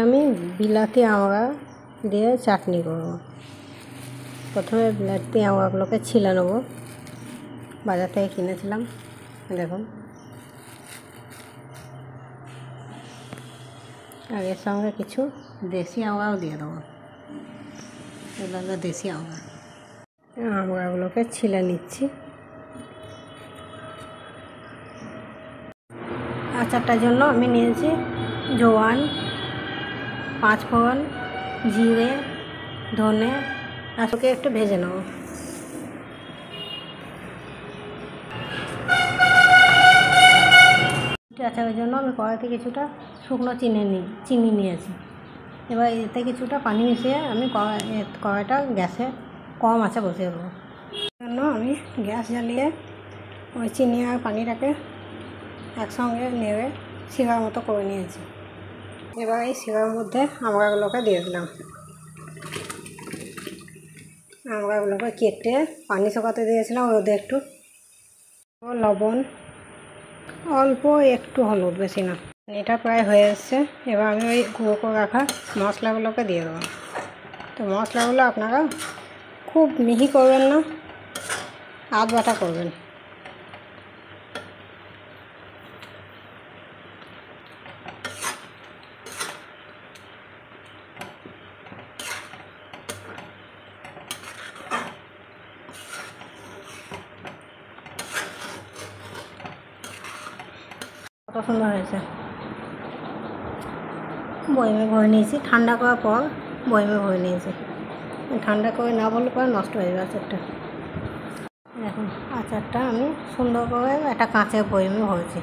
আমি বিলাতি আমড়া দিয়ে চাটনি করব। প্রথমে বিলাতি আমড়াগুলোকে ছিলে নেব। বাজার থেকে কিনেছিলাম, দেখুন। আর এর সঙ্গে কিছু দেশি আমড়াও দিয়ে দেবো। এগুলো হলো দেশি আমড়া। আমড়াগুলোকে ছিলে নিচ্ছি। আচারটার জন্য আমি নিয়েছি জোয়ান, পাঁচফোড়ন, জিরে, ধনে, আজকে একটু ভেজে নেব। আচারের জন্য আমি কড়াইতে কিছুটা শুকনো চিনি নিয়েছি। এবার এতে কিছুটা পানি মিশিয়ে আমি কড়াইটা গ্যাসে কম আঁচে বসিয়ে দেবো। জন্য আমি গ্যাস জ্বালিয়ে ওই চিনি আর পানিটাকে একসঙ্গে নেড়ে শিরার মতো করে নিয়েছি। এবার এই শিরার মধ্যে আমড়াগুলোকে দিয়ে দিলাম। আমড়াগুলোকে কেটে পানি শুকাতে দিয়েছিলাম রোদে একটু। লবণ, অল্প একটু হলুদ, বেশি না। এটা প্রায় হয়ে এসছে। এবার আমি ওই গুঁড়ো করে রাখা মশলাগুলোকে দিয়ে দেবো। তো মশলাগুলো আপনারা খুব মিহি করবেন না, আধ বাটা করবেন। কত সুন্দর হয়েছে। বয়মে ভরে নিয়েছি, ঠান্ডা করার পর বয়মে ভরে নিয়েছি। ঠান্ডা করে না বললে পরে নষ্ট হয়ে যাবে আচারটা। দেখুন আচারটা আমি সুন্দর করে একটা কাঁচের বয়মে ভরেছি।